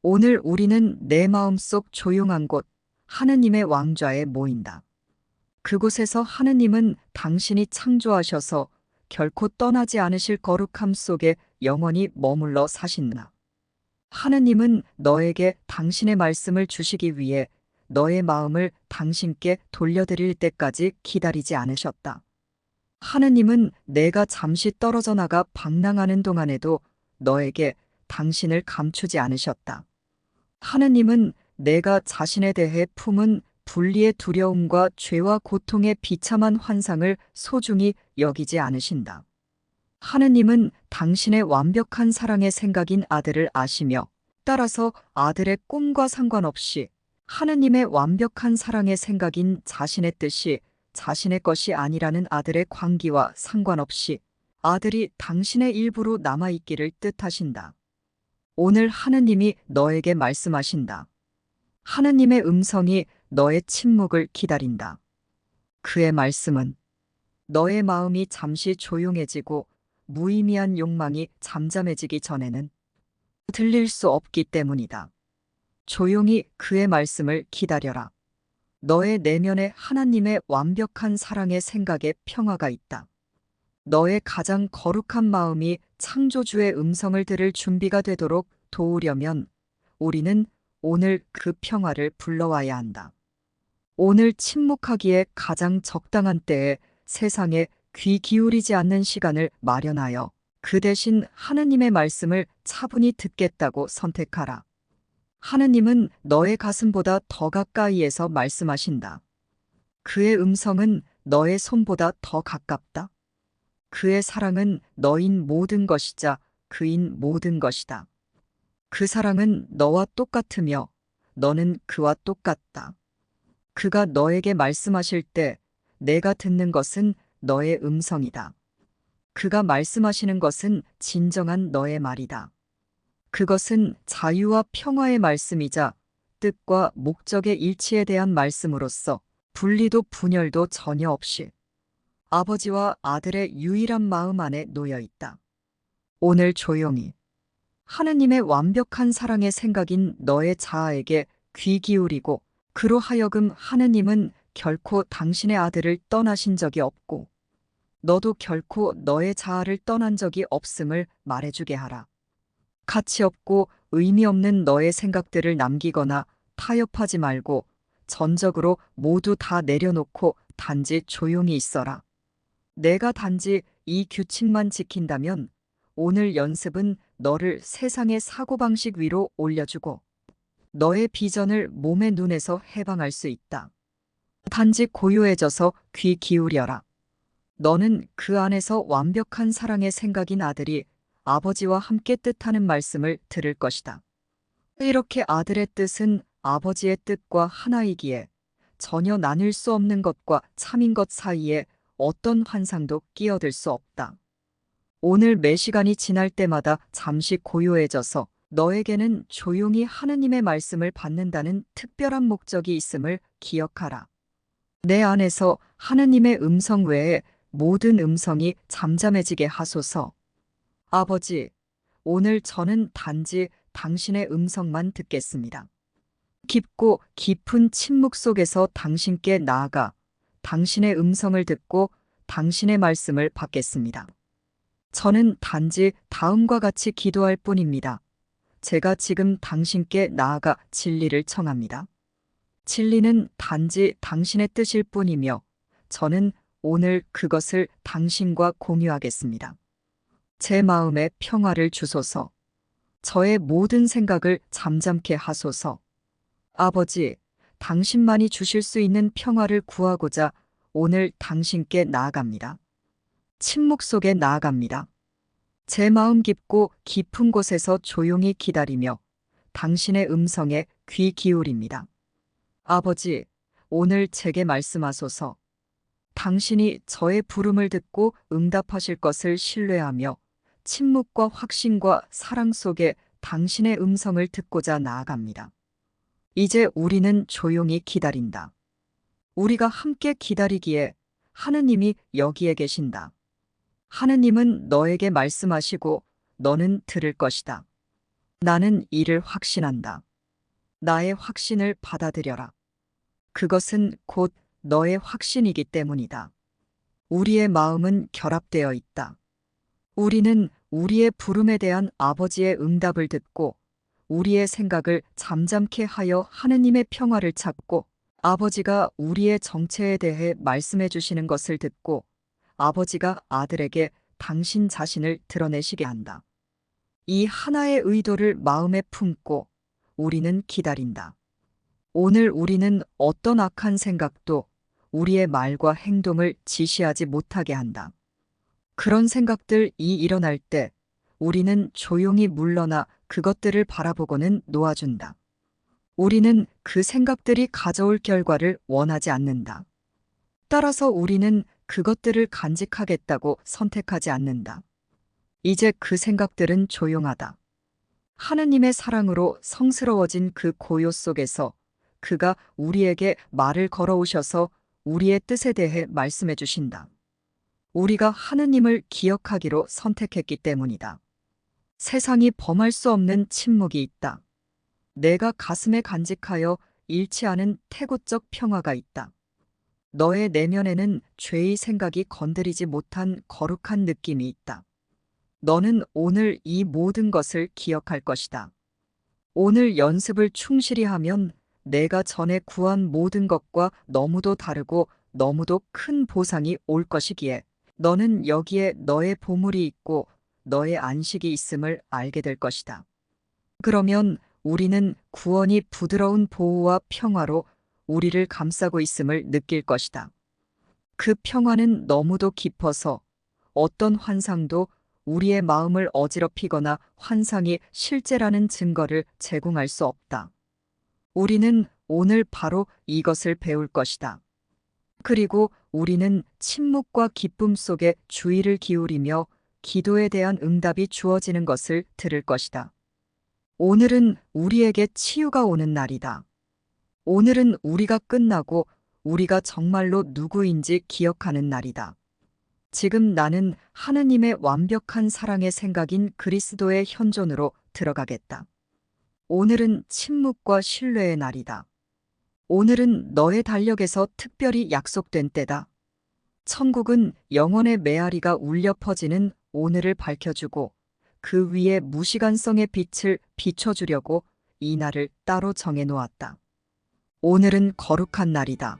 오늘 우리는 내 마음속 조용한 곳, 하느님의 왕좌에 모인다. 그곳에서 하느님은 당신이 창조하셔서 결코 떠나지 않으실 거룩함 속에 영원히 머물러 사신다. 하느님은 너에게 당신의 말씀을 주시기 위해 너의 마음을 당신께 돌려드릴 때까지 기다리지 않으셨다. 하느님은 내가 잠시 떨어져 나가 방랑하는 동안에도 너에게 당신을 감추지 않으셨다. 하느님은 내가 자신에 대해 품은 분리의 두려움과 죄와 고통의 비참한 환상을 소중히 여기지 않으신다. 하느님은 당신의 완벽한 사랑의 생각인 아들을 아시며 따라서 아들의 꿈과 상관없이 하느님의 완벽한 사랑의 생각인 자신의 뜻이 자신의 것이 아니라는 아들의 관기와 상관없이 아들이 당신의 일부로 남아있기를 뜻하신다. 오늘 하느님이 너에게 말씀하신다. 하느님의 음성이 너의 침묵을 기다린다. 그의 말씀은 너의 마음이 잠시 조용해지고 무의미한 욕망이 잠잠해지기 전에는 들릴 수 없기 때문이다. 조용히 그의 말씀을 기다려라. 너의 내면에 하나님의 완벽한 사랑의 생각에 평화가 있다. 너의 가장 거룩한 마음이 창조주의 음성을 들을 준비가 되도록 도우려면 우리는 오늘 그 평화를 불러와야 한다. 오늘 침묵하기에 가장 적당한 때에 세상에 귀 기울이지 않는 시간을 마련하여 그 대신 하느님의 말씀을 차분히 듣겠다고 선택하라. 하느님은 너의 가슴보다 더 가까이에서 말씀하신다. 그의 음성은 너의 손보다 더 가깝다. 그의 사랑은 너인 모든 것이자 그인 모든 것이다. 그 사랑은 너와 똑같으며 너는 그와 똑같다. 그가 너에게 말씀하실 때 내가 듣는 것은 너의 음성이다. 그가 말씀하시는 것은 진정한 너의 말이다. 그것은 자유와 평화의 말씀이자 뜻과 목적의 일치에 대한 말씀으로서 분리도 분열도 전혀 없이 아버지와 아들의 유일한 마음 안에 놓여 있다. 오늘 조용히 하느님의 완벽한 사랑의 생각인 너의 자아에게 귀 기울이고 그로 하여금 하느님은 결코 당신의 아들을 떠나신 적이 없고 너도 결코 너의 자아를 떠난 적이 없음을 말해주게 하라. 가치 없고 의미 없는 너의 생각들을 남기거나 타협하지 말고 전적으로 모두 다 내려놓고 단지 조용히 있어라. 내가 단지 이 규칙만 지킨다면 오늘 연습은 너를 세상의 사고방식 위로 올려주고 너의 비전을 몸의 눈에서 해방할 수 있다. 단지 고요해져서 귀 기울여라. 너는 그 안에서 완벽한 사랑의 생각인 아들이 아버지와 함께 뜻하는 말씀을 들을 것이다. 이렇게 아들의 뜻은 아버지의 뜻과 하나이기에 전혀 나뉠 수 없는 것과 참인 것 사이에 어떤 환상도 끼어들 수 없다. 오늘 매 시간이 지날 때마다 잠시 고요해져서 너에게는 조용히 하느님의 말씀을 받는다는 특별한 목적이 있음을 기억하라. 내 안에서 하느님의 음성 외에 모든 음성이 잠잠해지게 하소서. 아버지, 오늘 저는 단지 당신의 음성만 듣겠습니다. 깊고 깊은 침묵 속에서 당신께 나아가 당신의 음성을 듣고 당신의 말씀을 받겠습니다. 저는 단지 다음과 같이 기도할 뿐입니다. 제가 지금 당신께 나아가 진리를 청합니다. 진리는 단지 당신의 뜻일 뿐이며 저는 오늘 그것을 당신과 공유하겠습니다. 제 마음에 평화를 주소서. 저의 모든 생각을 잠잠케 하소서. 아버지, 당신만이 주실 수 있는 평화를 구하고자 오늘 당신께 나아갑니다. 침묵 속에 나아갑니다. 제 마음 깊고 깊은 곳에서 조용히 기다리며 당신의 음성에 귀 기울입니다. 아버지, 오늘 제게 말씀하소서. 당신이 저의 부름을 듣고 응답하실 것을 신뢰하며 침묵과 확신과 사랑 속에 당신의 음성을 듣고자 나아갑니다. 이제 우리는 조용히 기다린다. 우리가 함께 기다리기에 하느님이 여기에 계신다. 하느님은 너에게 말씀하시고 너는 들을 것이다. 나는 이를 확신한다. 나의 확신을 받아들여라. 그것은 곧 너의 확신이기 때문이다. 우리의 마음은 결합되어 있다. 우리는 우리의 부름에 대한 아버지의 응답을 듣고 우리의 생각을 잠잠케 하여 하느님의 평화를 찾고 아버지가 우리의 정체에 대해 말씀해 주시는 것을 듣고 아버지가 아들에게 당신 자신을 드러내시게 한다. 이 하나의 의도를 마음에 품고 우리는 기다린다. 오늘 우리는 어떤 악한 생각도 우리의 말과 행동을 지시하지 못하게 한다. 그런 생각들이 일어날 때 우리는 조용히 물러나 그것들을 바라보고는 놓아준다. 우리는 그 생각들이 가져올 결과를 원하지 않는다. 따라서 우리는 그것들을 간직하겠다고 선택하지 않는다. 이제 그 생각들은 조용하다. 하느님의 사랑으로 성스러워진 그 고요 속에서 그가 우리에게 말을 걸어오셔서 우리의 뜻에 대해 말씀해 주신다. 우리가 하느님을 기억하기로 선택했기 때문이다. 세상이 범할 수 없는 침묵이 있다. 내가 가슴에 간직하여 잃지 않은 태고적 평화가 있다. 너의 내면에는 죄의 생각이 건드리지 못한 거룩한 느낌이 있다. 너는 오늘 이 모든 것을 기억할 것이다. 오늘 연습을 충실히 하면 내가 전에 구한 모든 것과 너무도 다르고 너무도 큰 보상이 올 것이기에 너는 여기에 너의 보물이 있고 너의 안식이 있음을 알게 될 것이다. 그러면 우리는 구원이 부드러운 보호와 평화로 우리를 감싸고 있음을 느낄 것이다. 그 평화는 너무도 깊어서 어떤 환상도 우리의 마음을 어지럽히거나 환상이 실제라는 증거를 제공할 수 없다. 우리는 오늘 바로 이것을 배울 것이다. 그리고 우리는 침묵과 기쁨 속에 주의를 기울이며 기도에 대한 응답이 주어지는 것을 들을 것이다. 오늘은 우리에게 치유가 오는 날이다. 오늘은 우리가 끝나고 우리가 정말로 누구인지 기억하는 날이다. 지금 나는 하느님의 완벽한 사랑의 생각인 그리스도의 현존으로 들어가겠다. 오늘은 침묵과 신뢰의 날이다. 오늘은 너의 달력에서 특별히 약속된 때다. 천국은 영혼의 메아리가 울려 퍼지는 오늘을 밝혀주고 그 위에 무시간성의 빛을 비춰주려고 이 날을 따로 정해놓았다. 오늘은 거룩한 날이다.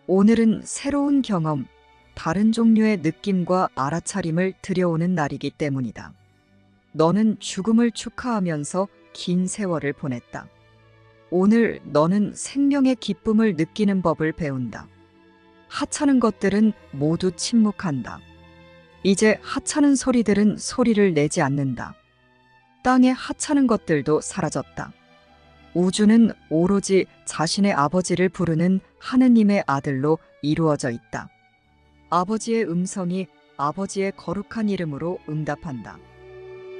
오늘은 새로운 경험, 다른 종류의 느낌과 알아차림을 들여오는 날이기 때문이다. 너는 죽음을 축하하면서 긴 세월을 보냈다. 오늘 너는 생명의 기쁨을 느끼는 법을 배운다. 하찮은 것들은 모두 침묵한다. 이제 하찮은 소리들은 소리를 내지 않는다. 땅의 하찮은 것들도 사라졌다. 우주는 오로지 자신의 아버지를 부르는 하느님의 아들로 이루어져 있다. 아버지의 음성이 아버지의 거룩한 이름으로 응답한다.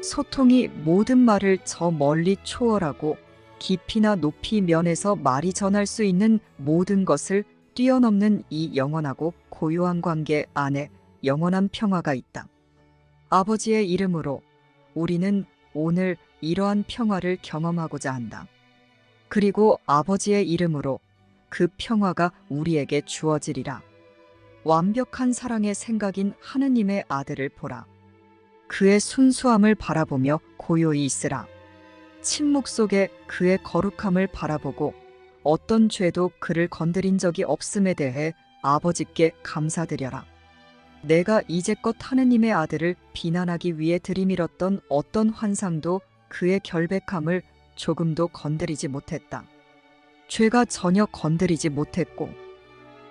소통이 모든 말을 저 멀리 초월하고 깊이나 높이 면에서 말이 전할 수 있는 모든 것을 뛰어넘는 이 영원하고 고요한 관계 안에 영원한 평화가 있다. 아버지의 이름으로 우리는 오늘 이러한 평화를 경험하고자 한다. 그리고 아버지의 이름으로 그 평화가 우리에게 주어지리라. 완벽한 사랑의 생각인 하느님의 아들을 보라. 그의 순수함을 바라보며 고요히 있으라. 침묵 속에 그의 거룩함을 바라보고 어떤 죄도 그를 건드린 적이 없음에 대해 아버지께 감사드려라. 내가 이제껏 하느님의 아들을 비난하기 위해 들이밀었던 어떤 환상도 그의 결백함을 조금도 건드리지 못했다. 죄가 전혀 건드리지 못했고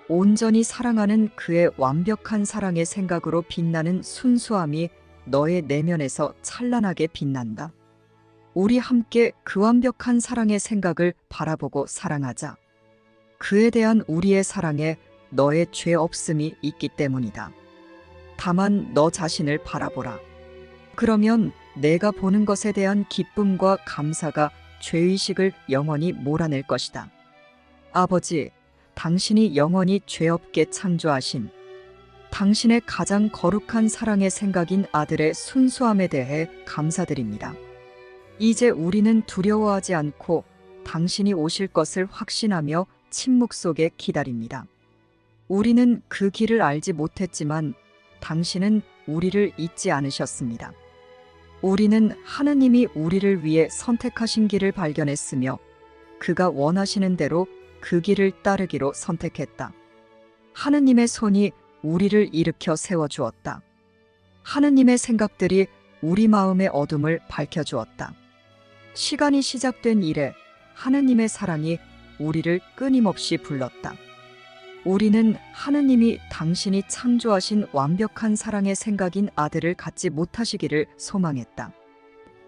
온전히 사랑하는 그의 완벽한 사랑의 생각으로 빛나는 순수함이 너의 내면에서 찬란하게 빛난다. 우리 함께 그 완벽한 사랑의 생각을 바라보고 사랑하자. 그에 대한 우리의 사랑에 너의 죄 없음이 있기 때문이다. 다만 너 자신을 바라보라. 그러면 내가 보는 것에 대한 기쁨과 감사가 죄의식을 영원히 몰아낼 것이다. 아버지, 당신이 영원히 죄 없게 창조하신 당신의 가장 거룩한 사랑의 생각인 아들의 순수함에 대해 감사드립니다. 이제 우리는 두려워하지 않고 당신이 오실 것을 확신하며 침묵 속에 기다립니다. 우리는 그 길을 알지 못했지만 당신은 우리를 잊지 않으셨습니다. 우리는 하느님이 우리를 위해 선택하신 길을 발견했으며 그가 원하시는 대로 그 길을 따르기로 선택했다. 하느님의 손이 우리를 일으켜 세워주었다. 하느님의 생각들이 우리 마음의 어둠을 밝혀주었다. 시간이 시작된 이래 하느님의 사랑이 우리를 끊임없이 불렀다. 우리는 하느님이 당신이 창조하신 완벽한 사랑의 생각인 아들을 갖지 못하시기를 소망했다.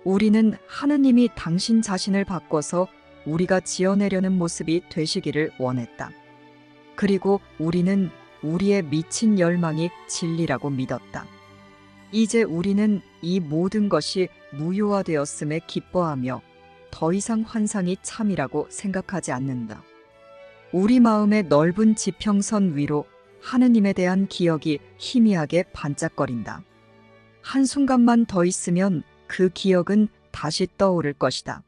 우리는 하느님이 당신 자신을 바꿔서 우리가 지어내려는 모습이 되시기를 원했다. 그리고 우리는 우리의 미친 열망이 진리라고 믿었다. 이제 우리는 이 모든 것이 무효화되었음에 기뻐하며 더 이상 환상이 참이라고 생각하지 않는다. 우리 마음의 넓은 지평선 위로 하느님에 대한 기억이 희미하게 반짝거린다. 한순간만 더 있으면 그 기억은 다시 떠오를 것이다.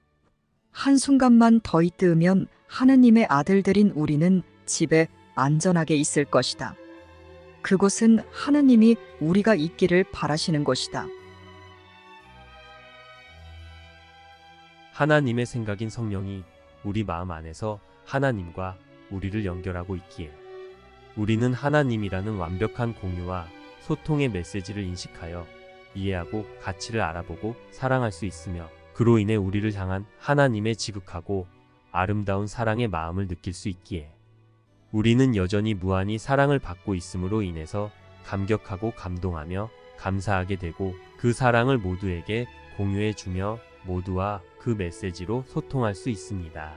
한순간만 더 있으면 하느님의 아들들인 우리는 집에 안전하게 있을 것이다. 그곳은 하느님이 우리가 있기를 바라시는 곳이다. 하나님의 생각인 성령이 우리 마음 안에서 하나님과 우리를 연결하고 있기에 우리는 하나님이라는 완벽한 공유와 소통의 메시지를 인식하여 이해하고 가치를 알아보고 사랑할 수 있으며 그로 인해 우리를 향한 하나님의 지극하고 아름다운 사랑의 마음을 느낄 수 있기에 우리는 여전히 무한히 사랑을 받고 있음으로 인해서 감격하고 감동하며 감사하게 되고 그 사랑을 모두에게 공유해 주며 모두와 그 메시지로 소통할 수 있습니다.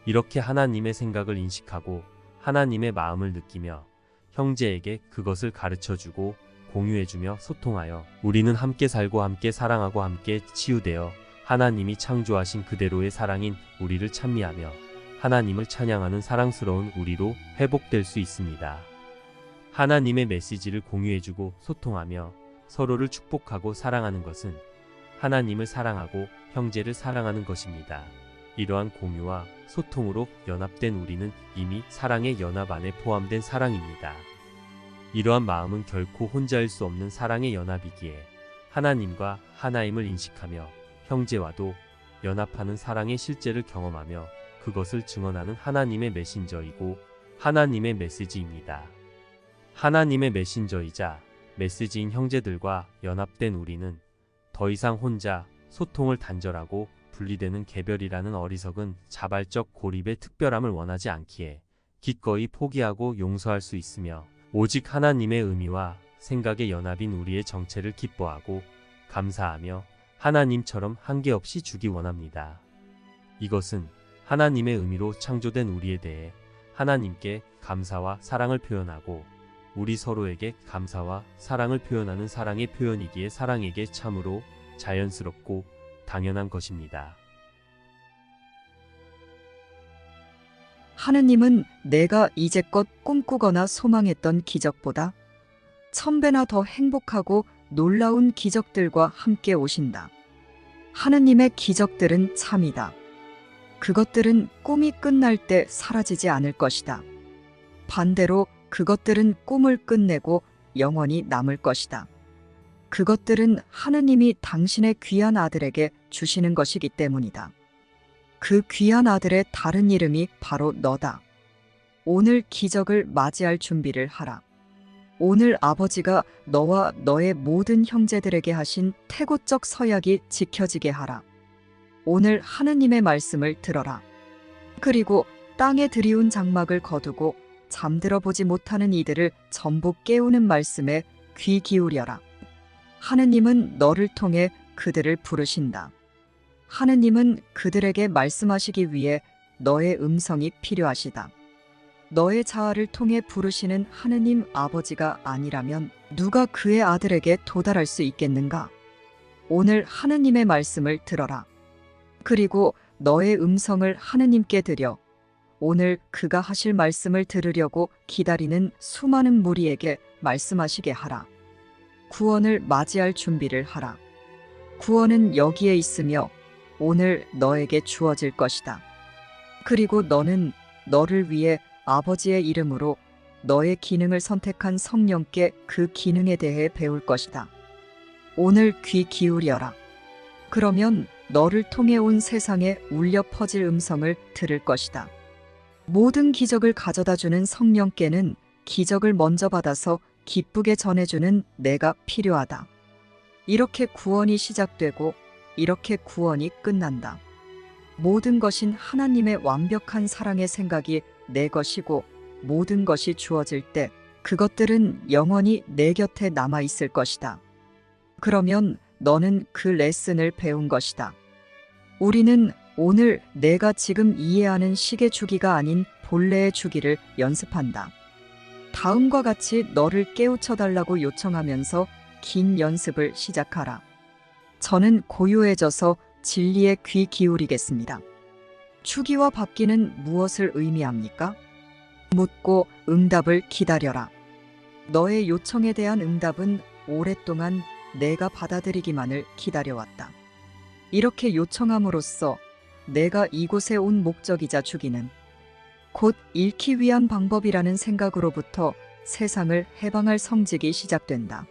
이렇게 하나님의 생각을 인식하고 하나님의 마음을 느끼며 형제에게 그것을 가르쳐 주고 공유해 주며 소통하여 우리는 함께 살고 함께 사랑하고 함께 치유되어 하나님이 창조하신 그대로의 사랑인 우리를 찬미하며 하나님을 찬양하는 사랑스러운 우리로 회복될 수 있습니다. 하나님의 메시지를 공유해주고 소통하며 서로를 축복하고 사랑하는 것은 하나님을 사랑하고 형제를 사랑하는 것입니다. 이러한 공유와 소통으로 연합된 우리는 이미 사랑의 연합 안에 포함된 사랑입니다. 이러한 마음은 결코 혼자일 수 없는 사랑의 연합이기에 하나님과 하나임을 인식하며 형제와도 연합하는 사랑의 실제를 경험하며 그것을 증언하는 하나님의 메신저이고 하나님의 메시지입니다. 하나님의 메신저이자 메시지인 형제들과 연합된 우리는 더 이상 혼자 소통을 단절하고 분리되는 개별이라는 어리석은 자발적 고립의 특별함을 원하지 않기에 기꺼이 포기하고 용서할 수 있으며 오직 하나님의 의미와 생각의 연합인 우리의 정체를 기뻐하고 감사하며 하나님처럼 한계 없이 주기 원합니다. 이것은 하나님의 의미로 창조된 우리에 대해 하나님께 감사와 사랑을 표현하고 우리 서로에게 감사와 사랑을 표현하는 사랑의 표현이기에 사랑에게 참으로 자연스럽고 당연한 것입니다. 하느님은 내가 이제껏 꿈꾸거나 소망했던 기적보다 1000배나 더 행복하고 놀라운 기적들과 함께 오신다. 하느님의 기적들은 참이다. 그것들은 꿈이 끝날 때 사라지지 않을 것이다. 반대로 그것들은 꿈을 끝내고 영원히 남을 것이다. 그것들은 하느님이 당신의 귀한 아들에게 주시는 것이기 때문이다. 그 귀한 아들의 다른 이름이 바로 너다. 오늘 기적을 맞이할 준비를 하라. 오늘 아버지가 너와 너의 모든 형제들에게 하신 태고적 서약이 지켜지게 하라. 오늘 하느님의 말씀을 들어라. 그리고 땅에 드리운 장막을 거두고 잠들어 보지 못하는 이들을 전부 깨우는 말씀에 귀 기울여라. 하느님은 너를 통해 그들을 부르신다. 하느님은 그들에게 말씀하시기 위해 너의 음성이 필요하시다. 너의 자아를 통해 부르시는 하느님 아버지가 아니라면 누가 그의 아들에게 도달할 수 있겠는가? 오늘 하느님의 말씀을 들어라. 그리고 너의 음성을 하느님께 드려 오늘 그가 하실 말씀을 들으려고 기다리는 수많은 무리에게 말씀하시게 하라. 구원을 맞이할 준비를 하라. 구원은 여기에 있으며 오늘 너에게 주어질 것이다. 그리고 너는 너를 위해 아버지의 이름으로 너의 기능을 선택한 성령께 그 기능에 대해 배울 것이다. 오늘 귀 기울여라. 그러면 너를 통해 온 세상에 울려 퍼질 음성을 들을 것이다. 모든 기적을 가져다 주는 성령께는 기적을 먼저 받아서 기쁘게 전해주는 내가 필요하다. 이렇게 구원이 시작되고 이렇게 구원이 끝난다. 모든 것인 하나님의 완벽한 사랑의 생각이 내 것이고 모든 것이 주어질 때 그것들은 영원히 내 곁에 남아 있을 것이다. 그러면 너는 그 레슨을 배운 것이다. 우리는 오늘 내가 지금 이해하는 식의 주기가 아닌 본래의 주기를 연습한다. 다음과 같이 너를 깨우쳐달라고 요청하면서 긴 연습을 시작하라. 저는 고요해져서 진리에 귀 기울이겠습니다. 주기와 받기는 무엇을 의미합니까? 묻고 응답을 기다려라. 너의 요청에 대한 응답은 오랫동안 내가 받아들이기만을 기다려왔다. 이렇게 요청함으로써 내가 이곳에 온 목적이자 주기는 곧 잃기 위한 방법이라는 생각으로부터 세상을 해방할 성직이 시작된다.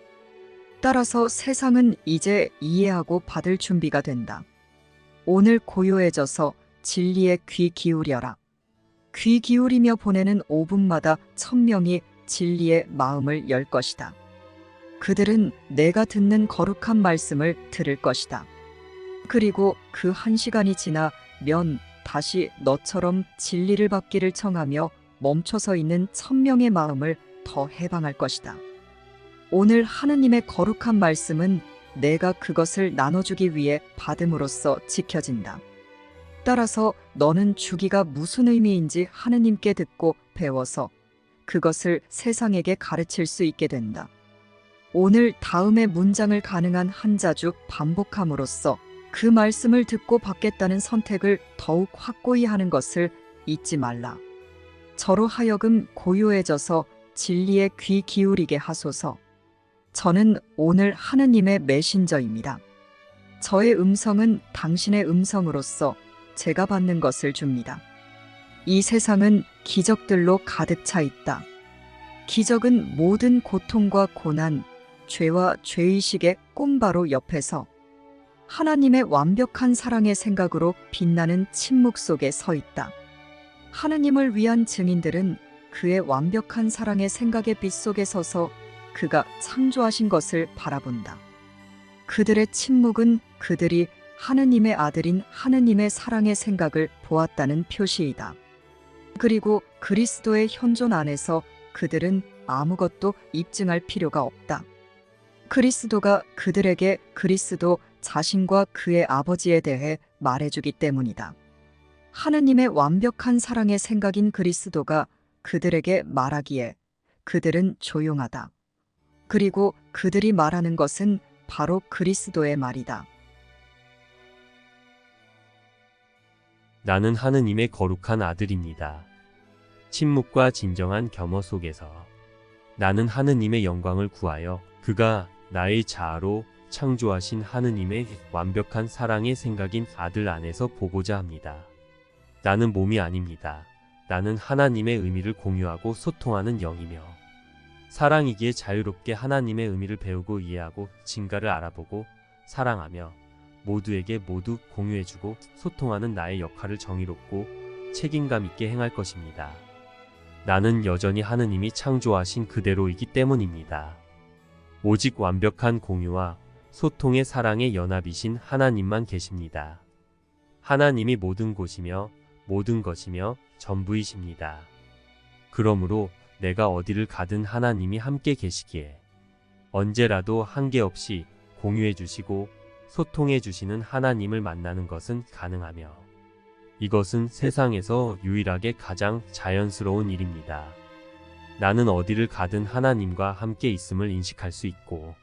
따라서 세상은 이제 이해하고 받을 준비가 된다. 오늘 고요해져서 진리에 귀 기울여라. 귀 기울이며 보내는 5분마다 1000명이 진리의 마음을 열 것이다. 그들은 내가 듣는 거룩한 말씀을 들을 것이다. 그리고 그 1시간이 지나면 다시 너처럼 진리를 받기를 청하며 멈춰서 있는 1000명의 마음을 더 해방할 것이다. 오늘 하느님의 거룩한 말씀은 내가 그것을 나눠주기 위해 받음으로써 지켜진다. 따라서 너는 주기가 무슨 의미인지 하느님께 듣고 배워서 그것을 세상에게 가르칠 수 있게 된다. 오늘 다음의 문장을 가능한 한 자주 반복함으로써 그 말씀을 듣고 받겠다는 선택을 더욱 확고히 하는 것을 잊지 말라. 저로 하여금 고요해져서 진리에 귀 기울이게 하소서. 저는 오늘 하느님의 메신저입니다. 저의 음성은 당신의 음성으로서 제가 받는 것을 줍니다. 이 세상은 기적들로 가득 차 있다. 기적은 모든 고통과 고난, 죄와 죄의식의 꼼바로 옆에서 하나님의 완벽한 사랑의 생각으로 빛나는 침묵 속에 서 있다. 하느님을 위한 증인들은 그의 완벽한 사랑의 생각의 빛 속에 서서 그가 창조하신 것을 바라본다. 그들의 침묵은 그들이 하느님의 아들인 하느님의 사랑의 생각을 보았다는 표시이다. 그리고 그리스도의 현존 안에서 그들은 아무것도 입증할 필요가 없다. 그리스도가 그들에게 그리스도 자신과 그의 아버지에 대해 말해주기 때문이다. 하느님의 완벽한 사랑의 생각인 그리스도가 그들에게 말하기에 그들은 조용하다. 그리고 그들이 말하는 것은 바로 그리스도의 말이다. 나는 하느님의 거룩한 아들입니다. 침묵과 진정한 겸허 속에서 나는 하느님의 영광을 구하여 그가 나의 자아로 창조하신 하느님의 완벽한 사랑의 생각인 아들 안에서 보고자 합니다. 나는 몸이 아닙니다. 나는 하나님의 의미를 공유하고 소통하는 영이며 사랑이기에 자유롭게 하나님의 의미를 배우고 이해하고 진가를 알아보고 사랑하며 모두에게 모두 공유해주고 소통하는 나의 역할을 정의롭고 책임감 있게 행할 것입니다. 나는 여전히 하느님이 창조하신 그대로이기 때문입니다. 오직 완벽한 공유와 소통의 사랑의 연합이신 하나님만 계십니다. 하나님이 모든 곳이며 모든 것이며 전부이십니다. 그러므로 내가 어디를 가든 하나님이 함께 계시기에 언제라도 한계 없이 공유해 주시고 소통해 주시는 하나님을 만나는 것은 가능하며 이것은 세상에서 유일하게 가장 자연스러운 일입니다. 나는 어디를 가든 하나님과 함께 있음을 인식할 수 있고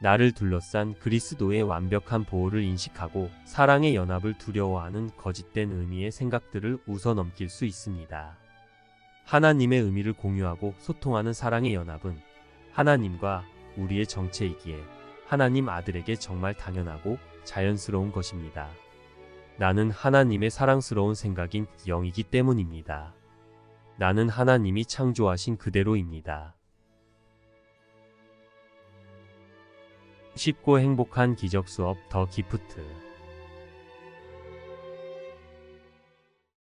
나를 둘러싼 그리스도의 완벽한 보호를 인식하고 사랑의 연합을 두려워하는 거짓된 의미의 생각들을 웃어넘길 수 있습니다. 하나님의 의미를 공유하고 소통하는 사랑의 연합은 하나님과 우리의 정체이기에 하나님 아들에게 정말 당연하고 자연스러운 것입니다. 나는 하나님의 사랑스러운 생각인 영이기 때문입니다. 나는 하나님이 창조하신 그대로입니다. 쉽고 행복한 기적 수업 더 기프트.